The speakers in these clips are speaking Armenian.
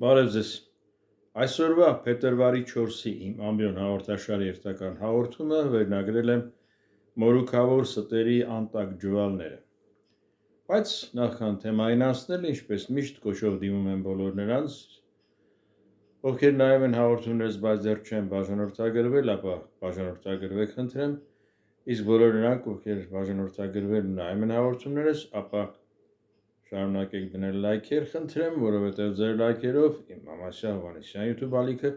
Բարև ձեզ։ Այսօրվա փետրվարի 4-ի իմ ամբիոն հաղորդաշարի երթական հաղորդումը վերնագրել եմ մորուքավոր ստերի անտակ ջվալները։ Բայց նախքան թեմային անցնել, ինչպես միշտ կոչով դիմում եմ բոլոր նրանց, ովքեր նայում են հաղորդումներս, բայց դեռ չեն բաժանորդագրվել, ապա բաժանորդագրվեք խնդրեմ, իսկ բոլոր նրանք, ովքեր բաժանորդագրվել ու նայում են հաղորդումներս, ապա շարունակեք դնել լայքեր, խնդրեմ, որովհետև ձեր լայքերով իմ Մամասյան Հովհաննիսյան YouTube ալիքը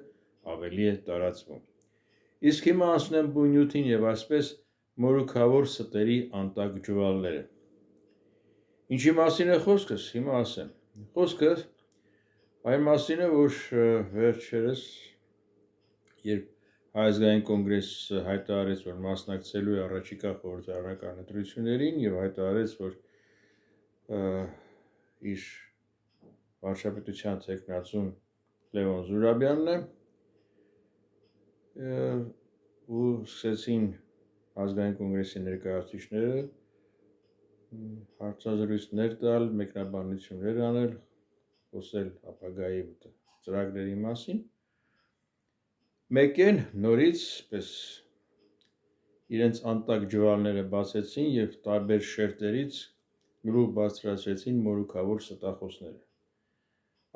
ավելի է տարածվում։ Իսկ հիմա անցնեմ բուն նյութին եւ այսպես մորուքավոր ստերի անտակ ջվալները։ Ինչի մասին է խոսքս, հիմա ասեմ։ Խոսքը այն մասին է, որ վերջերս, երբ Հայ ազգային կոնգրեսը հայտարարեց, որ մասնակցելու է առաջիկա խորհրդարանական ընտրություններին եւ հայտարարեց, որ իր վարչապետության թեկնածուն Լևոն Զուրաբյանն է ու սկսեցին ազգային կոնգրեսի ներկայացուցիչները հարցազրույցներ տալ, մեկնաբանություններ անել, խոսել ապագայի ծրագրերի մասին։ Մեկ են նորից պես իրենց անտակ ջվալները բացեցին եւ տարբեր շերտերից գլուխ բարձրացրեցին մորուքավոր ստախոսները։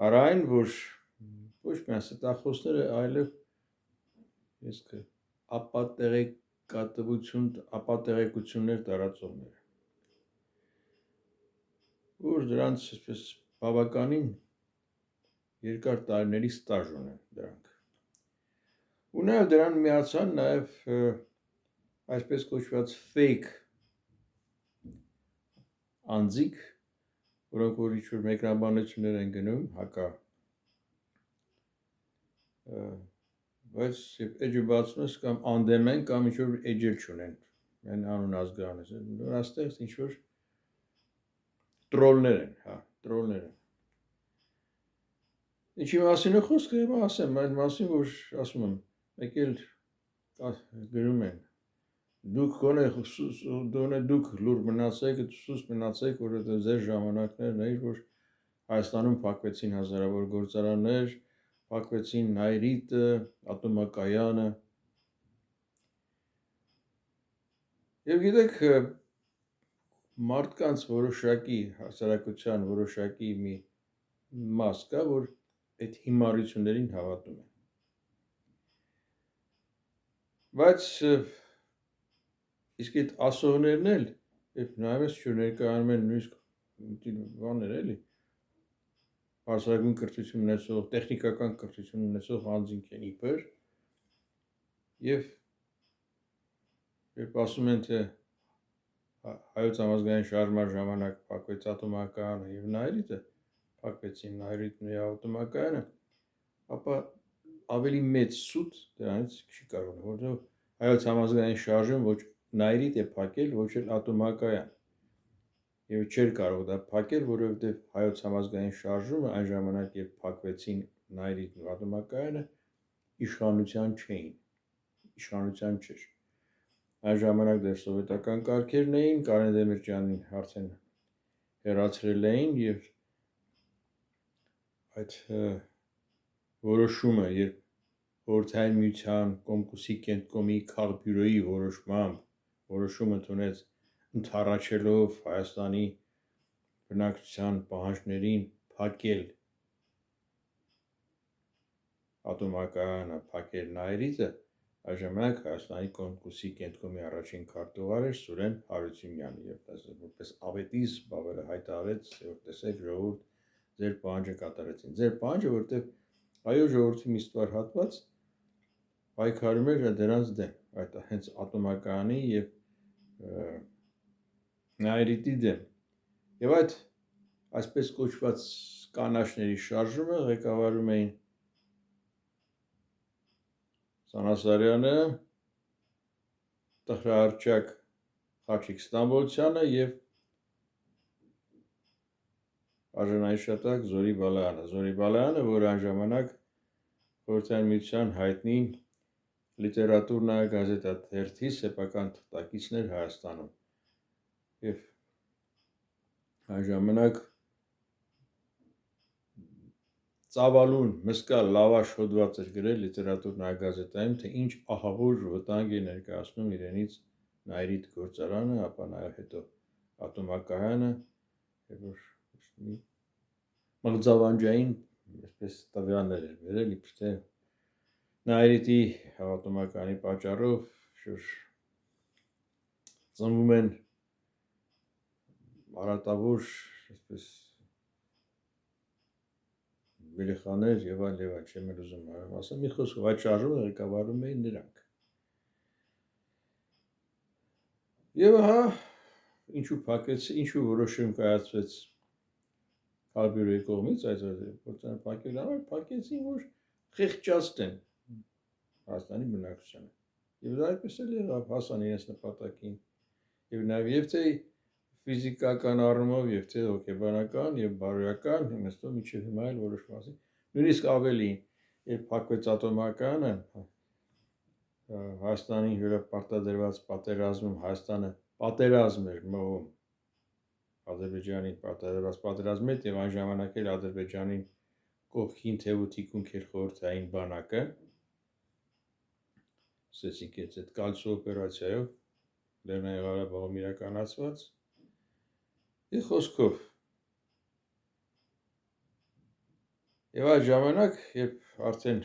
Արայն, որ ոչ միայն ստախոսները, այլև ապատեղեկություններ տարածողները, որ դրանց այսպես բավականին երկար տարիների ստաժ ունեն դրանք։ Ու նաև դրան միացան նաև այսպես կոչված fake անձիկ, որոնք որ ինչ-որ մեկնաբանություններ են գնում, բայց էջը բացում ես կամ անդեմ են, կամ ինչ-որ էջել չունեն, են անուն ազգանես, այստեղ ինչ-որ տրոլներ են, տրոլներ են։ Ինչի մասին է խոսքը, հիմա ասեմ, այն մասին, որ ասում եմ, մեկ էլ գրում են, դուք լուր մնացեք, սուս մնացեք, որովհետև ձեր ժամանակներն էր, որ Հայաստանում փակվեցին հազարավոր գործարաններ, փակվեցին Նայրիտը, ատոմակայանը։ Եվ գիտեք, մարդկանց որոշակի, հասարակության որոշակի մի մաս կա, որ այդ հիմարություններին հավատում են։ Բայց իսկ այդ ասողներն էլ, երբ նայում ես, որ ներկայանում են նույնիսկ բաներ էլի, բարձրագույն կրթություն ունեցող, տեխնիկական կրթություն ունեցող անձինք են իբր, եւ երբ ասում են, թե հայոց համազգային շարժման ժամանակ փակվեց ատոմակայանը եւ Նայրիտը, փակվեցին Նայրիտն ու ատոմակայանը, ապա ավելի մեծ սուտ դրանից չի կարող լինել, որովհետեւ հայոց համազգային շարժումը ոչ Նայրիտ է փակել, ոչ էլ ատոմակայան։ Եվ չէր կարող դա փակել, որովհետև հայոց համազգային շարժումը այն ժամանակ, երբ փակվեցին Նայրիտն ու ատոմակայանը, իշխանության չէին, իշխանության չէր։ Այն ժամանակ դեռ սովետական կարգերն էին, Կարեն Դեմիրճյանին արդեն հեռացրել էին եւ այդ որոշումը, երբ Խորհրդային Միության Կոմկուսի Կենտկոմի քաղբյուրոյի որոշում ընդունեց ընդառաջելով Հայաստանի բնակչության պահանջներին փակել ատոմակայանը, փակել Նայրիտը, այդ ժամանակ Հայաստանի Կոմկուսի Կենտկոմի առաջին քարտուղար էր Սուրեն Հարությունյանը եւ որպես ավետիս բավարար հայտարարեց, որ տեսեք ժողովուրդ, ձեր պահանջը կատարեցին։ Ձեր պահանջը, որտեղ այո ժողովրդի մի ստվար հատված պայքարում էր դրանց դեմ, այդ հենց ատոմակայանի եւ Նայրիտի դեմ։ Եվ այդ այսպես կոչված կանաչների շարժումը ղեկավարում էին Սանասարյանը, տխրահարճակ Խաչիկ Ստամբոլցյանը եւ արժանայշատակ Զորի Բալայանը, որ այն ժամանակ Խորհրդային Միության հայտնի լիտերատուրնայա գազետա թերթի սեփական թղթակիցն էր Հայաստանում։ Եվ այն ժամանակ Ծավալուն մսկա լավաշ հոդված էր գրել լիտերատուր նայագազետայում, թե ինչ ահավոր վտանգ է ներկայացնում իրենից Նայիրիդ գործարանը, ապա նաև հետո ատոմակայանը, որ մղձավանջային այսպես տվյալներ էր վերել, իբր թե Նայիրիդի ատոմակայանի պատճառով ծնվում են արատավոր այսպես երեխաներ եւ այլ, չեմ ուզում ասեմ, մի խոսքով այդ շարժումը ղեկավարում էին նրանք։ Եվ ահա ինչու փակեց, ինչու որոշում կայացվեց Քալբյուրոյի կողմից այդ գործարանը փակելու համար, փակեցին, որ խեղճացնեն Հայաստանի բնակչությանը։ Եվ դա այդպես էլ եղավ, հասան իրենց նպատակին։ Եվ նաև եւ թե ֆիզիկական առումով, եւ թե հոգեբանական եւ բարոյական, իմաստով միջև հիմա էլ որոշ մասի։ Նույնիսկ ավելի, երբ փակվեց ատոմակայանը, Հայաստանի հյուրապարտադրված պատերազմում Հայաստանը պատերազմ էր մղում Ադրբեջանի պատերազմած պատերազմի հետ եւ այն ժամանակ էլ Ադրբեջանին կողքին թեւութիկունք էր խորհրդային բանակը ասեցինք այդ կալցո օպերացիայով Լեռնային Ղարաբաղում իրականացված ի խոսքով եւ այդ ժամանակ երբ արդեն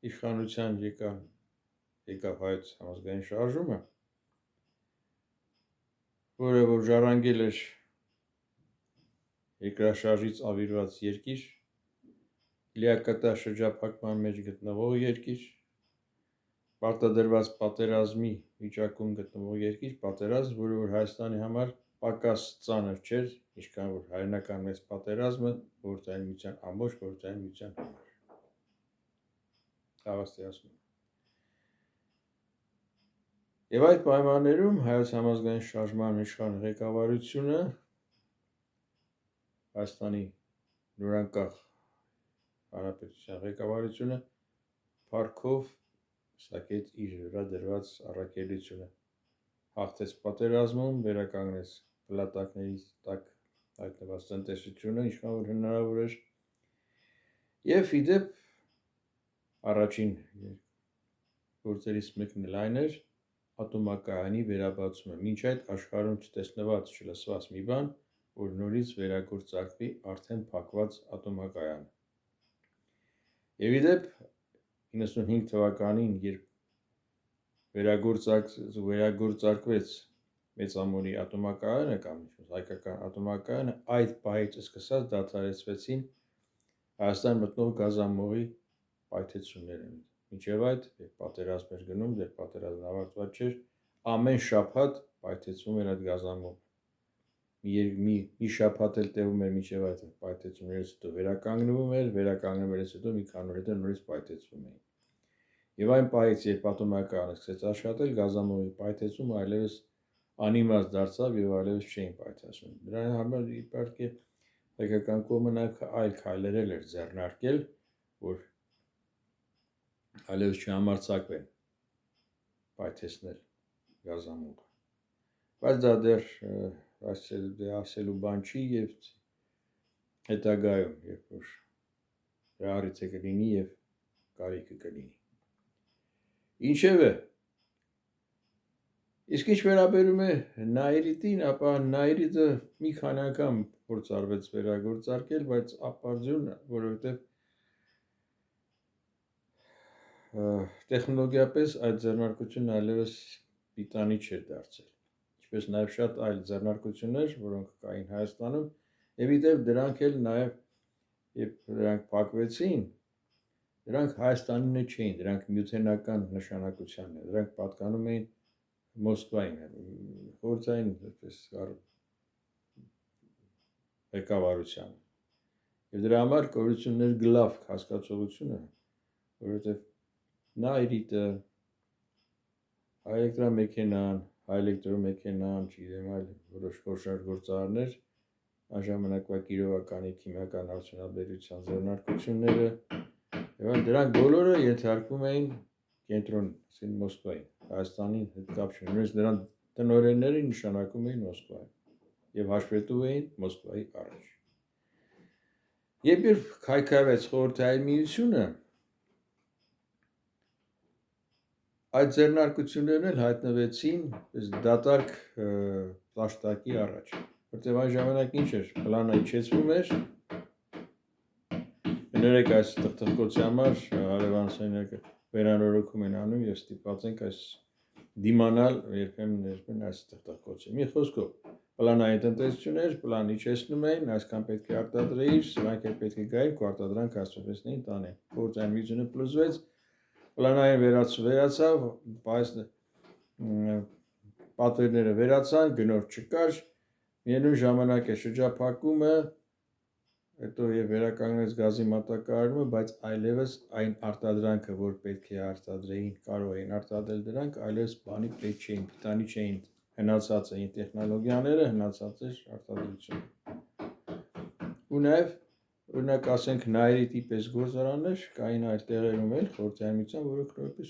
իշխանության եկավ հայոց համազգային շարժումը, որը որ ժառանգել էր երկրաշարժից ավիրված երկիր, լիակատար շրջափակման մեջ գտնվող երկիր, պարտադրված պատերազմի վիճակում գտնվող երկիր, պատերազմ, որը որ Հայաստանի համար պակաս ծանր չէր, ինչքան որ հայրենական մեծ պատերազմը խորհրդային միության ամբողջ խորհրդային միության համար։ Հավաստիացնում։ Եվ այդ պայմաններում հայոց համազգային շարժման իշխան ղեկավարությունը Հայաստանի նորանկախ հանրապետության ղեկավարությունը փառքով սակեց իր վրա դրված առաքելությունը հաղթեց պատերազմում, վերականգնեց փլատակներից տակ հայտնված տնտեսությունը, ինչքան որ հնարավոր էր, եւ ի դեպ առաջին գործերից մեկն էլ այն էր ատոմակայանի վերաբացումը, մինչ այդ աշխարհում չտեսնված, չլսված մի բան, որ նորից վերագործարկվի արդեն փակված ատոմակայանը։ Եվ ի դեպ 95 թվականին, երբ վերագործարկվեց Մեծամորի ատոմակայանը կամ հայկական ատոմակայանը, այդ պահից սկսած դադարեցվեցին Հայաստան մտնող գազամողի պայթեցումները։ Մինչև այդ, երբ պատերազմ էր գնում, դեռ պատերազմն ավարտված չէր, ամեն շաբաթ պայթեցվում էր այդ գազամողը։ Մի շաբաթ էլ տևում էր մինչև այդ պայթեցումներից հետո վերականգնվում էր, վերականգնվելուց հետո մի քանի օր հետո նորից պայթեցվում էին։ Եվ այն պահից, երբ ատոմակայանը սկսեց աշխատել, գազամողի պայթեցումը այլևս անիմաստ դարձավ եւ այլևս չէին պայթեցնում։ Դրա համար իհարկե հայկական կողմը նաև այլ քայլեր էր ձեռնարկել, որ այլևս չհամարձակվեն պայթեցնել գազամուղը։ Բայց դա դեռ ասելու բան չի եւ հետագայում, երբ որ դրա առիթը կլինի եւ կարիքը կլինի։ Ինչևէ, իսկ ինչ վերաբերում է Նայիրիդին, ապա Նայիրիդը մի քանի անգամ փորձարվեց վերագործարկել, բայց ապարդյուն, որովհետեւ տեխնոլոգիապես այդ ձեռնարկությունը այլևս պիտանի չէր դարձել, ինչպես նաև շատ այլ ձեռնարկություններ, որոնք կային Հայաստանում, եւ ի դեպ դրանք էլ նաև երբ դրանք փակվեցին, դրանք Հայաստանինը չէին, դրանք միութենական նշանակության են, դրանք պատկանում էին Մոսկվային, խորհրդային այդպես ղեկավարությանը։ Եվ դրա համար կորություններ գլավ հասկացողությունը, որովհետև Նայիրիդը, հայ էլեկտրոմեքենան, չգիտեմ այլ որոշ խոշոր գործարաններ, ժամանակվա Կիրովականի քիմիական արդյունաբերության ձեռնարկությունները, եւ դրանք բոլորը ենթարկվում էին կենտրոն, ասեն Մոսկվայի, Հայաստանի հետ կապ չունի, նույնիսկ նրանց տնօրենները նշանակում էին Մոսկվայում եւ հաշվետու էին Մոսկվայի առաջ։ Երբ քայքայվեց խորհրդային միությունը, այդ ձեռնարկություններն էլ հայտնվեցին դատարկ պլաշտակի առաջ, որտեղ այն ժամանակ ինչ էր, պլանը իջեցվում էր, ներեք այս տղտղկոցի համար հարևանությունները վերանորոգում են անում եւ ստիպված ենք այս դիմանալ երբեմն այս տղտղկոցի։ Մի խոսքով, պլանային տնտեսություններ, պլան իջեցնում էին, այսքան պետք է արտադրեիր, սրանք էլ պետք է գային, արտադրանք հասցվեցնեին տանեն։ Խորհրդային միությունը փլուզվեց, պլանային վերացավ, բայց պատվերները վերացան, գնորդ չկար, միևնույն ժամանակ է շրջափակումը, հետո եւ վերականգնեց գազի մատակարարումը, բայց այլևս այն արտադրանքը, որ պետք է արտադրեին, կարող էին արտադրել դրանք, այլևս բանի պետք չէին, պիտանի չէին, հնացած էին տեխնոլոգիաները, հնացած էր արտադրությունը։ Ու նաեւ օրինակ ասենք Նայրիտի պես գործարաններ կային այլ տեղերում էլ խորհրդային միության, որոնք նույնպես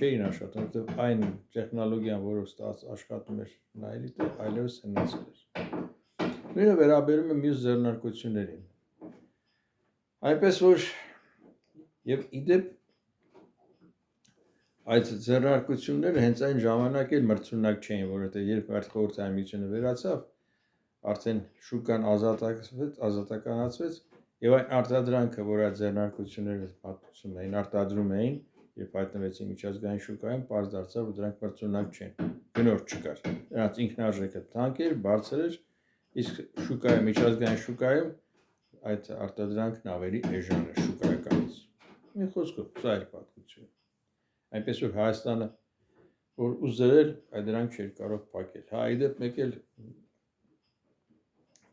չէին աշխատում, որովհետեւ այն տեխնոլոգիան, որով աշխատում էր Նայրիտը, այլևս հնացել էր։ Նույնը վերաբերում է մյուս ձեռնարկություններին։ Այնպես որ եւ իդեպ այդ ձեռնարկությունները հենց այն ժամանակ էլ մրցունակ չէին, որովհետեւ երբ այդ խորհրդային միությունը վերացավ, արդեն շուկան ազատականացվեց եւ այն արտադրանքը, որ այդ ձեռնարկությունները պատմում էին, արտադրում էին, երբ հայտնվեցին միջազգային շուկայում, պարզ դարձավ, որ դրանք մրցունակ չեն, գնորդ չկար։ Դրանց ինքնարժեքը թանկ էր, բարձր էր, իսկ շուկայում, միջազգային շուկայում այդ արտադրանքն ավելի էժան էր շուկայականից։ Մի խոսքով, սա էր պատմությունը։ Այնպես որ Հայաստանը, որ ուզեր էլ, այդ դրանք չէր կարող փակել։ Հա, իդեպ մեկ էլ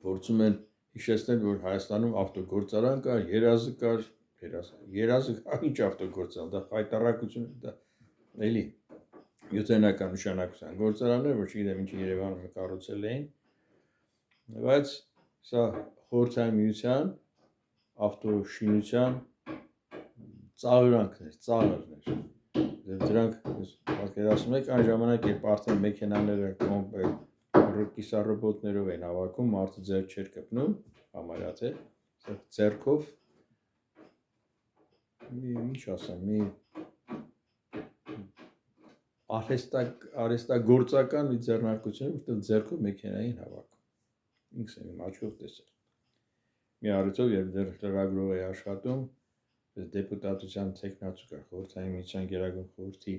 փորձում են հիշեցնել, որ Հայաստանում ավտոգործարան կար, երազը ինչ ավտոգործարան, դա խայտառակություն, դա էլի յութենական նշանակության գործարաններ, որ չգիտեմ ինչի Երևանում կառուցել էին, բայց սա խորհրդային միության ավտոշինության ծաղրներ, դրանք պատկերացնում եք այն ժամանակ, երբ արդեն մեքենաները կիսառոբոտներով են հավաքում, մարդը ձեռք չէր կպնում, համարյա թե ձեռքով ինչ ասեմ, մի արհեստագործական մի ձեռնարկություն, որտեղ ձեռքով մեքենային հավաքում, ինքս եմ իմ աչքով տեսել։ Մի առիթով, երբ դեռ լրագրող էի աշխատում, դեպուտատության տեխնացու կար, խորհրդային միության գերագույն խորհրդի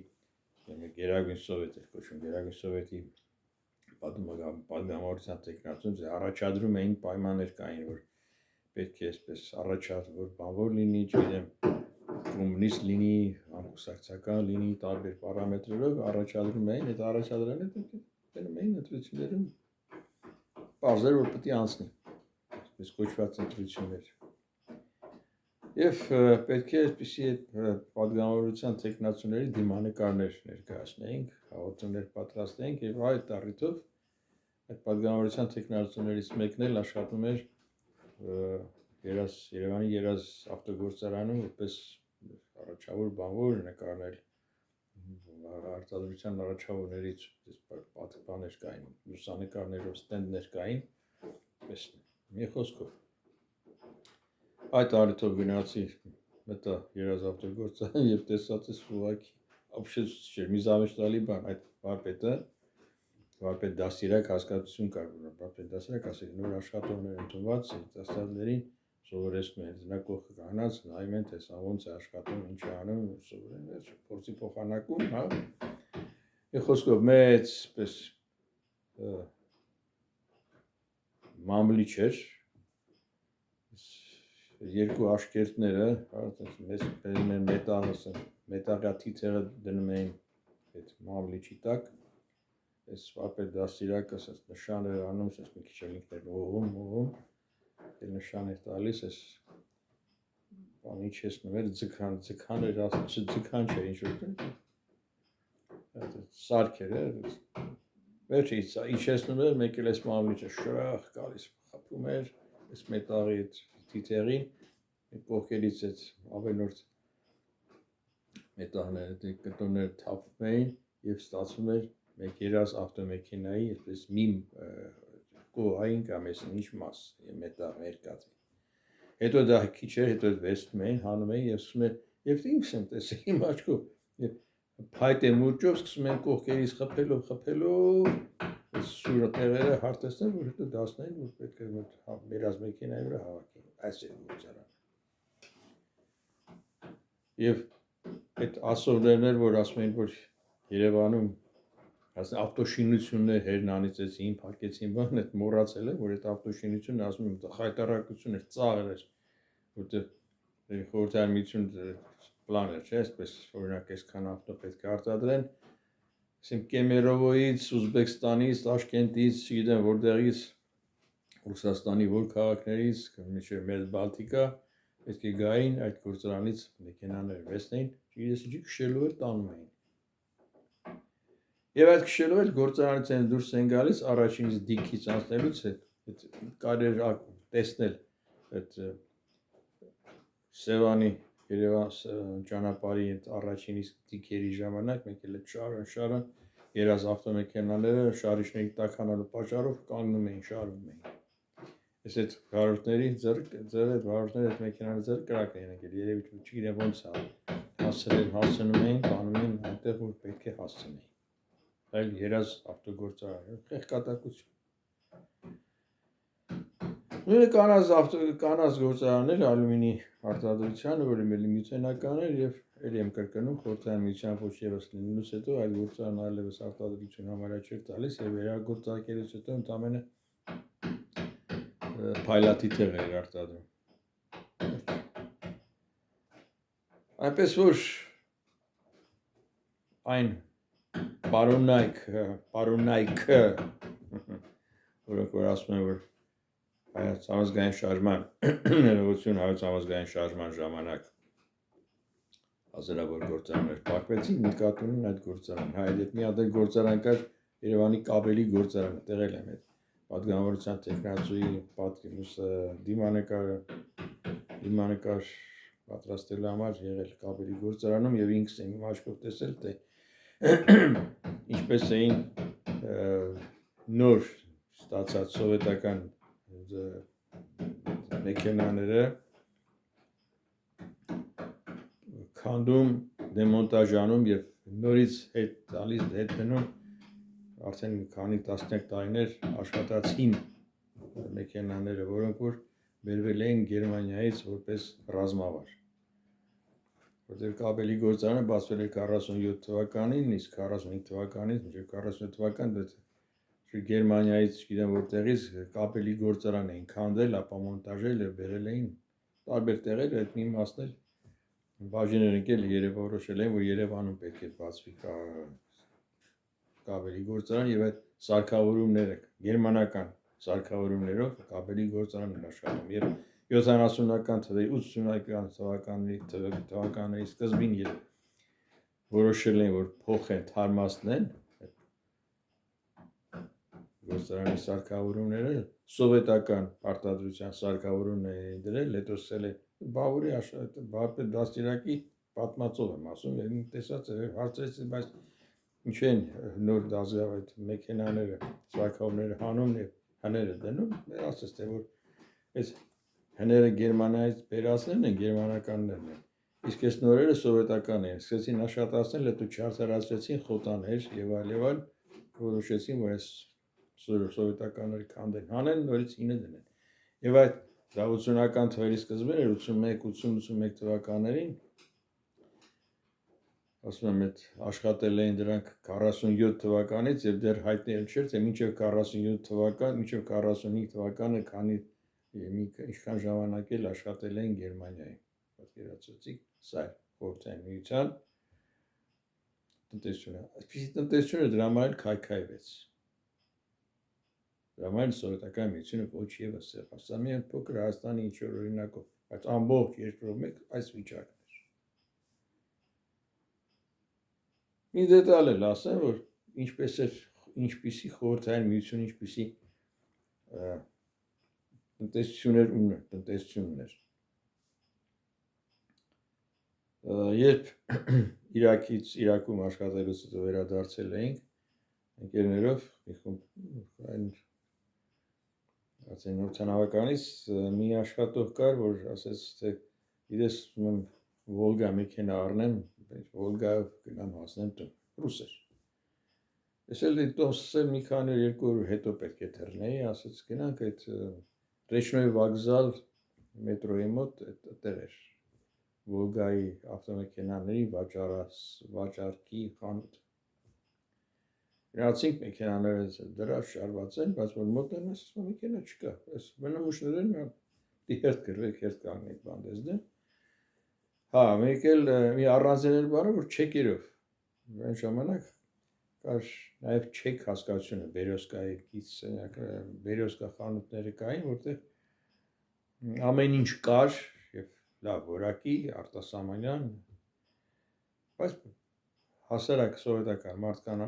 գերագույն սովետ էր կոչվում, գերագույն սովետի պատգամավորության տեխնացուն առաջադրում էին պայմաններ կային, որ պետք է այսպես առաջադրել, որ բանվոր լինի, չգիտեմ, կոմունիստ լինի, անկուսակցական լինի, տարբեր պարամետրերով առաջադրում էին, այդ առաջադրանը տենում էին ընտրություններում պարզեր, որ պետք է անցնի, այսպես կոչված ընտրություններ։ Եվ պետք է այսպիսի պատգամավորության տեխնացուների դիմանկարներ ներկայացնեինք, հաղորդումներ պատրաստեինք եւ այդ առիթով այդ պատգամավորության տեխնացուներից մեկն էլ աշխատում էր Երևանի երազ ավտոգործարանում, որպես առաջավոր բանվոր նկարներ արտադրության առաջավորներից պատկաներ կային, լուսանկարներով ստենդներ կային, պես մի խոսքով։ Այդ առիթով գնացի մտա երազ ավտոգործարան եւ տեսածս ուղղակի ապշեցուցիչ էր, մի զավեշտալի բան, այդ վարպետ դաստիարակ հասկացություն կար, վարպետ դաստիարակ ասել, նոր աշխատողներ ընդունված երիտասարդներին սովորեցնում են, նա կողքը կանած, նայում են, թե սա ոնց է աշխատում, ինչ է անում, սովորեն, փորձի փոխանակում, հա։ Մի խոսքով մեծ պես մամլիչ էր, երկու աշկերտները, մեզ բերում են մետաղյա թիթեղը դնում էին այդ մամլիչի տակ, այս վարպետ դաստիարակը նշան էր անում, մի քիչ էլ ինքն էր ուղղում, նշան էր տալիս, այս բան իջեցնում էր, ձգան էր, ձգան չէր, ինչ-որ սարք էր, վերջը իջեցնում էր, մեկ էլ այս մամլիչը շրախ գալիս, խփում էր, այս մետաղի թիթեղին, կողքերից այդ ավելորդ մետաղները, կտորները թափվում էին եւ ստացվում էր մեկ երազ ավտոմեքենայի, այսպես մի կողային կամ ինչ մաս մետաղ ներկած։ հետո դա քիչ էր, հետո վերցնում էին, հանում էին եւ սկսում են եւ ինքս եմ տեսել իմ աչքով եւ փայտե մուրճով սկսում են կողքերից խփելով սուրը տեղերը հարթեցնել, որ հետո դասնային, որ պետք է բերած մեքենայի վրա հավաքեն, այս է գործարանը։ Եվ այդ ասորներն էր, որ ասում էին, որ Երևանում ավտոշինություններ հերնանիցեցին, փակեցին, բան, այդ մոռացել են, որ այդ ավտոշինությունը ասում եմ, խայտարակություն էր, ծաղր էր, որտեղ խորհրդային միությունը պլան էր, չէ՞, այսպես օրինակ այսքան ավտո պետք է արտադրեն, ասեմ Կեմերովոյից, Ուզբեկստանից, Տաշկենտից, չգիտեմ որտեղից, Ռուսաստանի որ քաղաքներից, մինչև մեծ Բալտիկա, պետք է գային այդ գործարանից մեքենաներ վերցնեին, չգիտես ինչի քշելու էր տանում էին։ Եվ այդ քշելով էլ գործարանից են դուրս են գալիս, առաջինից դիքից անցնելուց հետ կարելի էր տեսնել այդ Սևանի Երևան ճանապարհի այդ առաջինից դիքերի ժամանակ մեկ էլ շարան երազ ավտոմեքենաները շարիչների տաքանալու պատճառով կանգնում էին, շարվում էին։ Այս այդ վարորդների ձեռը վարորդները այդ մեքենաների ձեռը կրակ էին եկել, երևի չգիտեմ ոնց հասցնում էին, բանում էին այնտեղ որ պետք է հասցնեին։ Այլ երազ ավտոգործարան, խեղկատակություն։ Նույնը կանազ գործարաններ ալյումինի արտադրության, որը միութենական էր եւ ելի եմ կրկնում խորհրդային միության ոչ եւս լինելուց հետո այդ գործարանը այլևս արտադրություն համարյա չէր տալիս եւ վերագործարկելուց հետո ընդամենը փայլատի տեղ էր արտադրում։ Այնպես որ այն պարոնայքը, որ ասում են, որ հայոց համազգային շարժման ներողություն հայոց համազգային շարժման ժամանակ հազարավոր գործարաններ փակվեցին, նկատում այդ գործարան, հայերդ մի հատ գործարան կար Երևանի կաբելի գործարանը, տեղել եմ այդ պատգամավորության տեխնացուի դիմանկար պատրաստելու համար եղել կաբելի գործարանում եւ ինքս եմ իմ աչքով տեսել, թե ինչպես էին նոր ստացած սովետական մեքենաները քանդում, դեմոնտաժանում եւ նորից հետ դնում արդեն քանի տասնյակ տարիներ աշխատացին մեքենաները, որոնք որ բերվել էին Գերմանիայից որպես ռազմավար։ Որտեղ կաբելի գործարանը բացվել էր 47 թվականին, իսկ 45 թվականից մինչև 47 թվական Գերմանիայից չգիտեմ որտեղից կաբելի գործարան էին քանդել, ապա մոնտաժել եւ բերել էին տարբեր տեղեր, այդ մի մասն էլ բաժին էր ընկել որոշել են, որ Երևանում պետք է բացվի կաբելի գործարան եւ այդ սարքավորումները գերմանական սարքավորումներով կաբելի գործարան էր աշխատում եւ 70-ական թվերի 80-ական թվականների սկզբին որոշել են, որ փոխեն, թարմացնեն գործարանի սարքավորումները, սովետական արտադրության սարքավորումներ էին դրել, հետո սկսել են Բավուրի Վարպետ դաստիարակի պատմածով եմ ասում, տեսած հարցրեցի, բայց ինչ են նոր դազգավ այդ մեքենաները, սարքավորումները հանում եւ հները դնում, ասես թե որ այս հները Գերմանիայից բերածներն են, գերմանականներն են, իսկ այս նորերը սովետական են, սկսեցին աշխատացնել, հետո չարդարացրեցին խոտաներ եւ այլ, որոշեցին, որ այս սովետականները քանդեն, հանեն, նորից ինը դնեն։ Եվ այդ 80-ական թվերի սկզբին էր 81 թվականներին ասում եմ այդ աշխատել էին դրանք 47 թվականից եւ դեռ հայտնի չէր թե մինչեւ 47 թվական, մինչեւ 45 թվականը քանի ինչքան ժամանակ էլ աշխատել էին Գերմանիայում։ Պատկերացրեցի, սա խորհրդային միության տնտեսությունը։ Այսպիսի տնտեսությունը դրա համար էլ քայքայվեց։ Դրա համար սովետական միությունը ոչ եւս սա միայն փոքր Հայաստանի ինչ որ օրինակով, բայց ամբողջ երկրով մեկ այս վիճակն էր։ Մի դետալ էլ ասեմ, որ ինչպիսի խորհրդային միություն, ինչպիսի տնտեսությունն էր։ Երբ Իրաքում աշխատելուց հետո վերադարձել էինք ընկերներով, Ասեն օդանավականից մի աշխատող կար, որ ասեց, թե իրես Վոլգա մեքենա առնեմ, Վոլգայով գնամ հասնեմ տուն, ռուս էր։ Ես էլ դիտոսել մի քանի 2 օր հետո պետք է թռնեի, ասեց գնանք այդ Ռեչնոյի վокзал մետրոյի մոտ այդտեղ էր Վոլգայի ավտոմեքենաների վաճառքի խանութ։ Գնացինք մեքենաները դրա շարված են, բայց որ մոտենաս ասում մեքենա չկա, այս բնամուշներն դիհերթ գրվեք, երթ կանգնեք բանդեզդեմ։ Հա, մեկ էլ մի առանձին էր բառը, որ չեկերով։ Այն ժամանակ կար նաև չեք հասկացությունը Բերյոսկայից, Բերյոսկա խանութները կային, որտեղ ամեն ինչ կար եւ լավ որակի, արտասահմանյան, բայց հասարակ սովետական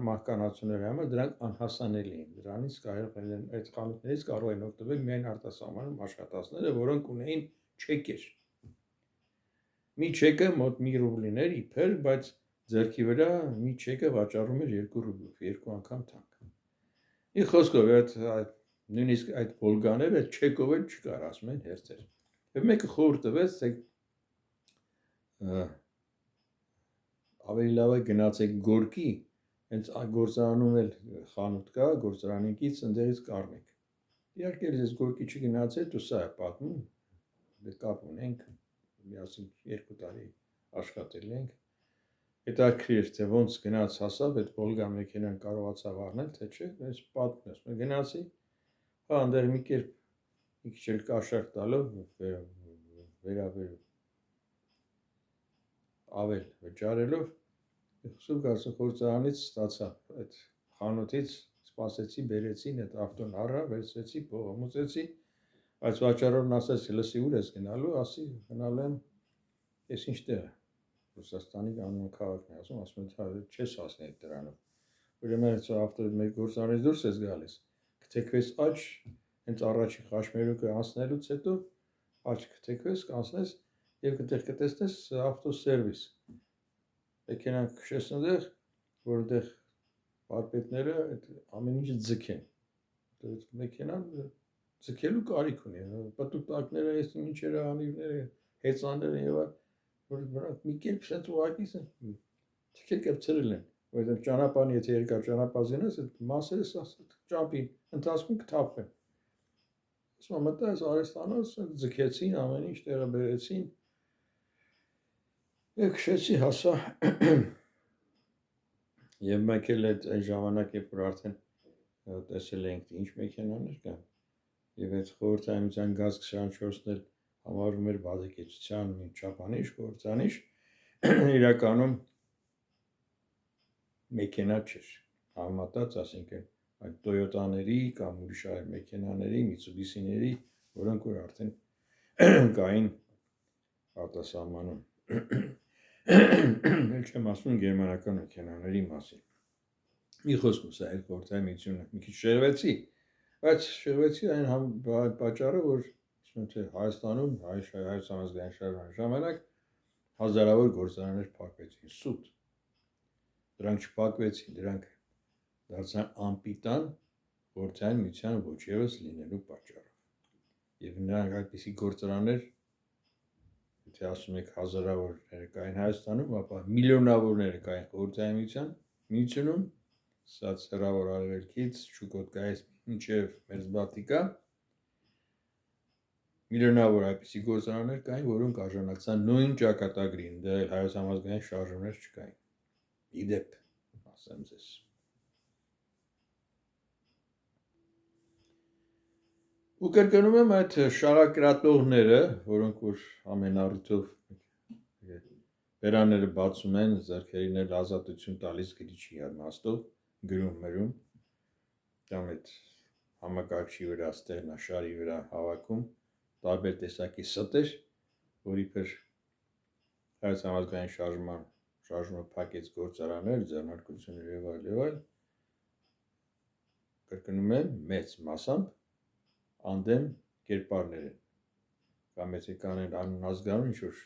մարդկանացուների համար դրանք անհասանելի են։ Դրանից կարող են այդ խանութներից կարող են օգտվել միայն արտասահմանում աշխատածները, որոնք ունեին չեկեր։ Մի չեկը մոտ 1 ռուբլիներ իբր, բայց ձեռքի վրա մի չեկը վաճառում էր 2 ռուբլով, 2 անգամ թանկ։ Մի խոսքով նույնիսկ այդ Վոլգաները չեկով էլ չկար, ասում են հերթեր։ Եվ մեկը խորհուրդ տվեց, թե ավելի լավ է գնացեք Գորկի, հենց գործարանում էլ խանութ կա, գործարանիկից ընդերից կառնեք։ Իհարկե ես Գորկի չգնացել, դու սա է պատմում, դե կապ ունենք, միասին 2 տարի աշխատել ենք։ Հետաքրքիր թե ոնց գնաց հասավ այդ Վոլգա մեքենան կարողացավ առնել, թե չէ, ես պատմում եմ, գնացի, հա ընդեր մի կերպ մի քիչ էլ կաշառք տալով ավել վճարելով Սուրբ գործարանից ստացա այդ խանութից սպասեցի, բերեցին այդ ավտոն առա, վերցրեցի, փողոմուծեցի, այս վաճառողն ասաց, լսի ուր ես գնալու, ասի գնալու եմ, ես ինչ տեղ է, Ռուսաստանի անուն քաղաքն է, ասում չես հասնի այդ դրանով, ուրեմն այս ավտոյի մեր գործարանից դուրս ես գալիս, կթեքվես աջ, հենց առաջի խաչմերուկը անցնելուց հետո աջ կթեքվես, կանցնես եւ կտեսնես ավտոսերվիս։ Մեքենան քշես այնտեղ, որտեղ վարպետները այդ ամեն ինչը ձգեն։ Այդ մեքենան ձգելու կարիք ունի, պտուտակները, այս ինչերը անիվները, հեծանները եւ որ նրանք մի կերպ sense ուղակի թքել կապցրել են, որովհետեւ ճանապարհին եթե երկար ճանապարհ զինես, այդ մասերը ճապի ընթացքում կթափվեն։ Ասում եմ, մտա այս Արեստանոց ձգեցին, ամեն ինչ տեղը բերեցին։ Եվ քշեցի հասա եւ մեկ էլ այդ ժամանակ երբ որ արդեն տեսել ենք ինչ մեքենաներ կան եւ այդ խորհրդայնության գազ 24-ն էլ համարվում էր բազեկեցության մի չափանիշ գործանիշ իրականում մեքենա չէր համատած ասինքն այդ Toyota-ների կամ ուրիշ այլ մեքենաների, Mitsubishi-ների, որոնք որ արդեն կային արտասահմանում Էլ չեմ ասում գերմանական մեքենաների մասին։ Մի խոսքով սա այդ խորհրդայնությունը մի քիչ շեղվեցի, բայց շեղվեցի այն պատճառը, որ ասում թե Հայաստանում հայ համազգային շարժման ժամանակ հազարավոր գործարաններ փակվեցին, սուտ։ Դրանք չփակվեցին, դրանք դարձան անպիտան խորհրդային միության ոչ ևս լինելու պատճառով։ Եվ նրանք այդպիսի գործարաններ Եթե ասում եք հազարավորները կային Հայաստանում, ապա միլիոնավորները կային խորհրդային միությունում, սա հեռավոր արևելքից, Չուկոտկայից մինչև Մերձբալտիկա, միլիոնավոր այդպիսի գործարաններ կային, որոնք արժանացան նույն ճակատագրին, դա էլ հայոց համազգային շարժումներ չկային։ Իդեպ, ասեմ ձեզ։ Ու կրկնում եմ այդ շարակրատողները, որոնք որ ամեն առիթով բերանները բացում են, ձեռքերին էլ ազատություն տալիս գրիչի իմաստով, գրում մրում, կամ այդ համակարգչի վրա, ստեղնաշարի վրա հավաքում, տարբեր տեսակի ստեր, որ իբր հայոց համազգային շարժումը փակեց գործարաններ, ձեռնարկություններ եւ այլ, կրկնում եմ մեծ մասամբ անդեմ կերպարներ են, կամ եթե կանեն անազգանուն ինչ-որ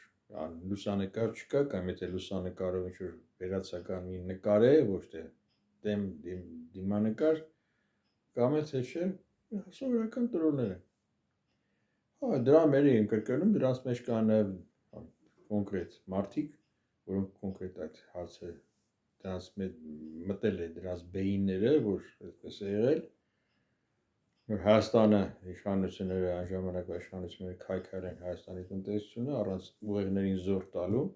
լուսանկար չկա, կամ եթե լուսանկարով ինչ-որ վերացական մի նկար է, ոչ թե դիմանկար, կամ եթե չէ, Սովորական տրոլներ են։ Հա, դրա մեր են կրկնում, դրանց մեջ կան նաև կոնկրետ մարդիկ, որոնք կոնկրետ այդ հարցը դրանց մտել է դրանց բեինները, որ այդպես է եղել, որ Հայաստանը իշխանությունները, այն ժամանակվա իշխանությունները քայքայել են Հայաստանի տնտեսությունը առանց ուղեղներին զոր տալու,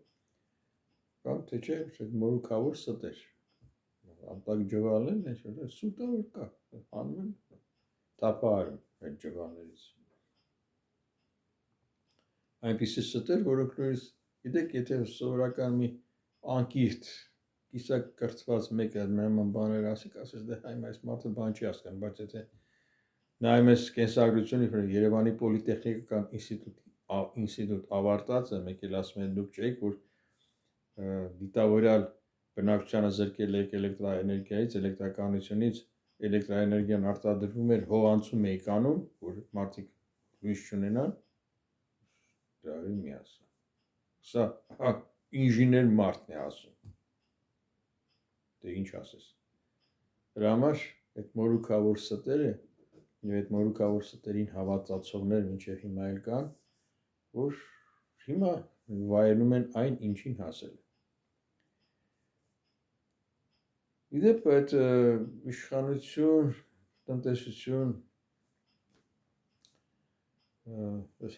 կամ թե չէ, մորուքավոր ստեր, անտակ ջվալն են, սուտը որ կա, անում են, տապահարում այդ ջվալներից։ Այնպիսի ստեր, որոնք նույնիսկ, գիտեք, եթե սովորական մի անկիրթ, կիսակ կրթված մեկը նման բաներ ասի, ասես դե հայմ այս մարդը բան չի հասկանում, բայց եթե նայում ես կենսագրությունը, Երևանի պոլիտեխնիկական ինստիտուտ ավարտած է, մեկ էլ ասում են դուք չէիք, որ դիտավորյալ բնակչությանը զրկել եք էլեկտրաէներգիայից, էլեկտրականությունից, էլեկտրաէներգիան արտադրվում էր, հողանցում էիք անում, որ մարդիկ լույս չունենան, դարին մի ասա, սա ինժիներ մարդն է ասում, դե ինչ ասես, դրա համար այդ մորուքավոր ստերը և այդ մորուքավոր ստերին հավատացողներ մինչև հիմա էլ կան, որ հիմա վայելում են այն, ինչին հասել է։ Իդեպ այդ իշխանություն, տնտեսություն,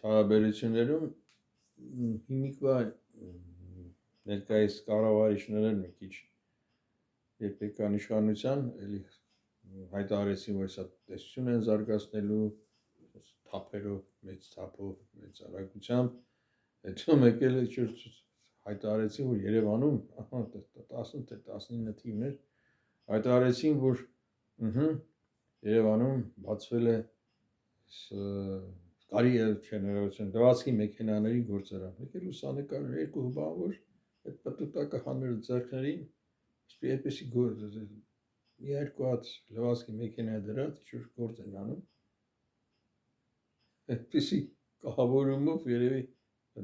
հարաբերություններում հիմիկվա ներկայիս կառավարիչներն մի քիչ երբ եկան իշխանության, էլի հայտարարեցին, որ սա տնտեսություն են զարգացնելու, թափերով, մեծ թափով, մեծ արագությամբ, հետո մեկ էլ հայտարարեցին, որ Երևանում 10 թե 19 թիվներ հայտարարեցին, որ Երևանում բացվել է կարի լվացքի մեքենաների գործարան, մեկ էլ լուսանկարներ, երկու բան, որ այդ պտուտակը հանել ձեռքներին, այդպիսի մի երկու հատ լվացքի մեքենա դրած, ինչ-որ գործ են անում, այդպիսի կահավորումով երևի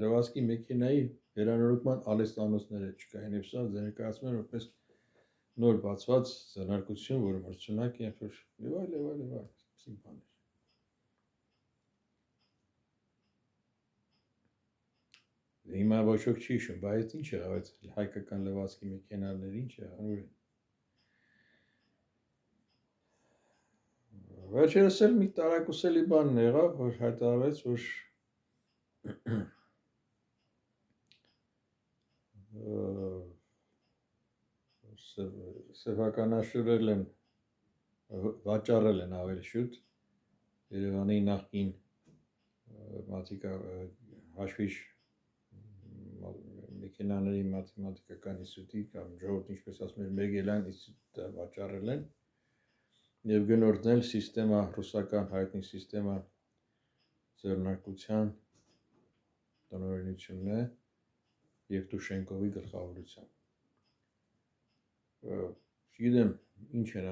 լվացքի մեքենայի վերանորոգման արհեստանոցները չկային, և սա ներկայացնում են որպես նոր բացված ձեռնարկություն, որը մրցունակ է, և այլ, այդպիսի բաներ։ Հիմա ոչ ոք չի հիշում, բայց ինչ եղավ այդ հայկական լվացքի մեքենաները, ինչ եղավ, ուր են։ Վերջերս էլ մի տարակուսելի բան եղավ, որ հայտարարվեց, որ սեփականաշորել են, վաճառել են ավելի շուտ Երևանի նախկին հաշվիչ մեքենաների մաթեմատիկական ինստիտուտի կամ ժողովուրդն ինչպես ասում էր Մեգելյան ինստիտուտը վաճառել են և գնորդնել սիստեմա, ռուսական հայտնի սիստեմա ձեռնարկության տնօրինությունն է Եվտուշենկովի գլխավորությամբ։ Չգիտեմ ինչ են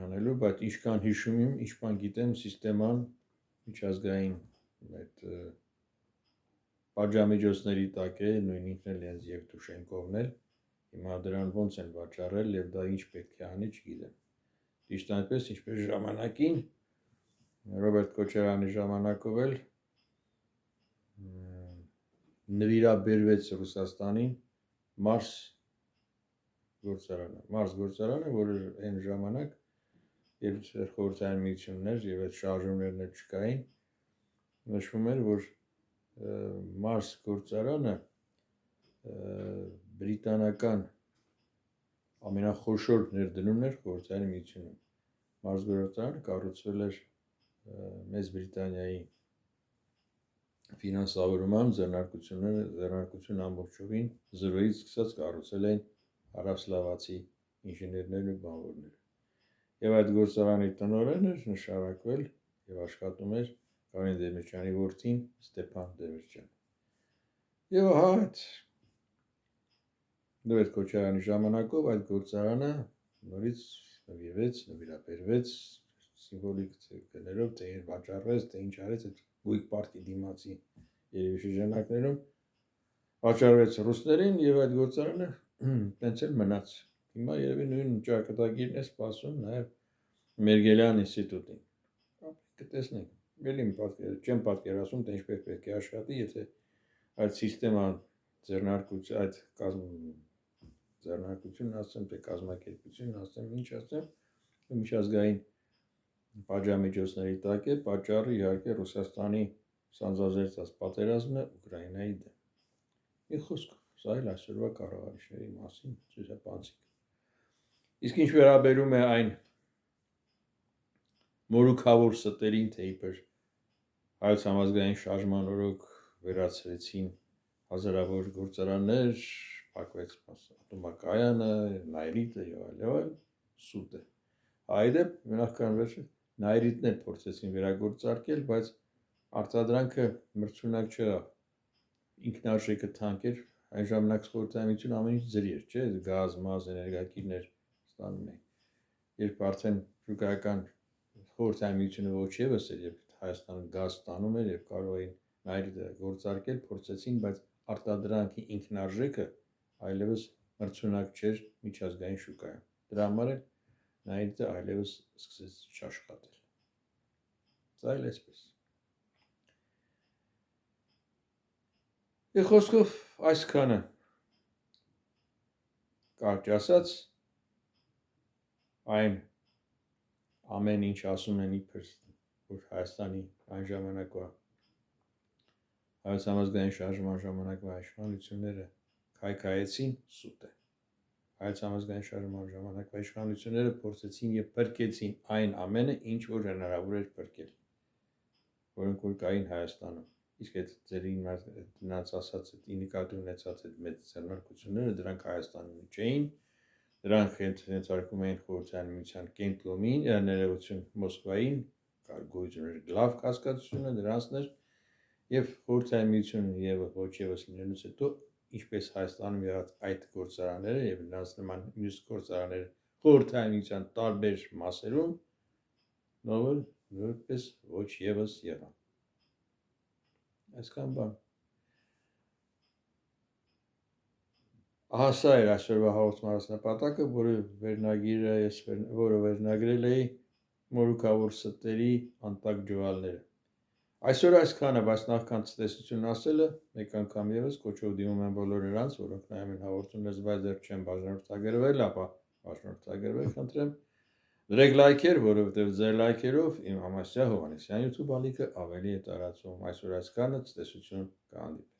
անելու, բայց ինչքան հիշում եմ, ինչքան գիտեմ, սիստեման միջազգային այդ պատժամիջոցների տակ է, նույն ինքն էլ հենց Եվտուշենկովն էլ, հիմա դրան ոնց են վաճառել և դա ինչ պետք է անի, չգիտեմ։ Ճիշտ այնպես, ինչպես ժամանակին, Ռոբերտ Քոչարյանի ժամանակով էլ նվիրաբերվեց Ռուսաստանին Մարս գործարանը, որը այն ժամանակ, երբ խորհրդային միությունն էր և այդ շարժումներն էլ չկային, նշվում էր, որ Մարս գործարանը բրիտանական ամենախոշոր ներդրումն էր խորհրդային միությունում։ Մարս գործարանը կառուցվել էր Մեծ Բրիտանիայի ֆինանսավորման ձեռնարկություն ամբողջովին զրոյից սկսած կառուցել էին հարավսլավացի ինժեներներն ու բանվորները։ Եվ այդ գործարանի տնօրենը նշանակվել և աշխատում էր Կարեն Դեմիրճյանի որդին Ստեփան Դեմիրճյանը։ Եվ ահա այդ Ռոբերտ Քոչարյանի ժամանակով այդ գործարանը նորից նվիրաբերվեց սիմվոլիկ գներով, թե վաճառվեց, թե ինչ արեց այդ Բույք պարկի դիմացի երևի շրջանակներում վաճառվեց ռուսներին և այդ գործարանը տենց էլ մնաց։ Հիմա երևի նույն ճակատագիրն է սպասում նաև Մերգելյան ինստիտուտին։ կտեսնենք։ Ելի չեմ պատկերացնում, թե ինչպես պետք է աշխատի, եթե այդ սիստեման ձեռնարկություն, այդ ձեռնարկությունն ասեմ, թե կազմակերպությունն ասեմ, ինչ ասեմ, միջազգային պատժամիջոցների տակ է, պատճառը իհարկե Ռուսաստանի սանձազերծած պատերազմն է Ուկրաինայի դեմ։ Մի խոսքով, սա էլ այսօրվա կառավարիչների մասին ցույցապանցիկ։ Իսկ ինչ վերաբերում է այն մորուքավոր ստերին, թե իբր հայոց համազգային շարժման օրոք վերացրեցին հազարավոր գործարաններ, փակվեց ատոմակայանը, Նայրիտը եւ այլն, սուտ է։ Այդեպ նախքան վերջը Նայրիտն էլ փորձեցին վերագործարկել, բայց արտադրանքը մրցունակ չեղավ։ Ինքնարժեքը թանկ էր, այն ժամանակ Խորհրդային Միությունը ամեն ինչ ձրի էր, չէ՞, գազ, մազ, էներգակիրներ ստանում էին։ Երբ արդեն շուկայական Խորհրդային Միությունը ոչ եւս էր, երբ Հայաստանը գազ ստանում էր եւ կարող էին Նայրիտը գործարկել, փորձեցին, բայց արտադրանքի ինքնարժեքը այլևս մրցունակ չէր միջազգային շուկայում։ Դրա համար էլ Նայրիտը այլևս սկսեց չաշխատել։ Սա էլ էսպես։ Եվ խոսքով այսքանը կարճ ասած այն ամեն ինչ ասում են իբր որ Հայաստանի այն ժամանակվա հայոց համազգային շարժման ժամանակվա իշխանությունները քայքայեցին, սուտ է։ Հայոց համազգային շարժման ժամանակվա իշխանությունները փորձեցին եւ փրկեցին այն ամենը, ինչ որ հնարավոր էր փրկել, որոնք որ կային Հայաստանում։ Իսկ այդ ձերին նրանց ասած այդ նկատի ունեցած այդ մեծ ձեռնարկությունները դրանք Հայաստանում չէին, դրանք ենթարկում էին Խորհրդային Միության կենտրոնին, ներողություն Մոսկվային, գոյություն էր լավ հասկացությունը դրանցն էր եւ Խորհրդային Միությունը եւ ոչ եւս լինելուց հետո ինչպես Հայաստանում եղած այդ գործարանները եւ նրանց նման մյուս գործարանները Խորհրդային Միության տարբեր մասերում նույնպես ոչ եւս եղան։ Այսքան բան։ Ահա սա էր այսօրվա հաղորդման նպատակը, որը վերնագրել էի մորուքավոր ստերի անտակ ջվալները։ Այսօր այսքանը, բայց նախքան ցտեսություն ասելը, մեկ անգամ եւս կոչով դիմում եմ բոլոր նրանց, որոնք նայում են հաղորդումներս, բայց դեռ չեն բաժանորդագրվել, ապա բաժանորդագրվեք, խնդրեմ։ Դրեք լայքեր, որովհետև ձեր լայքերով իմ Համասյա Հովհաննիսյան YouTube ալիքը ավելի է տարածվում։ Այսօր այսքանը, ցտեսություն, կհանդիպենք։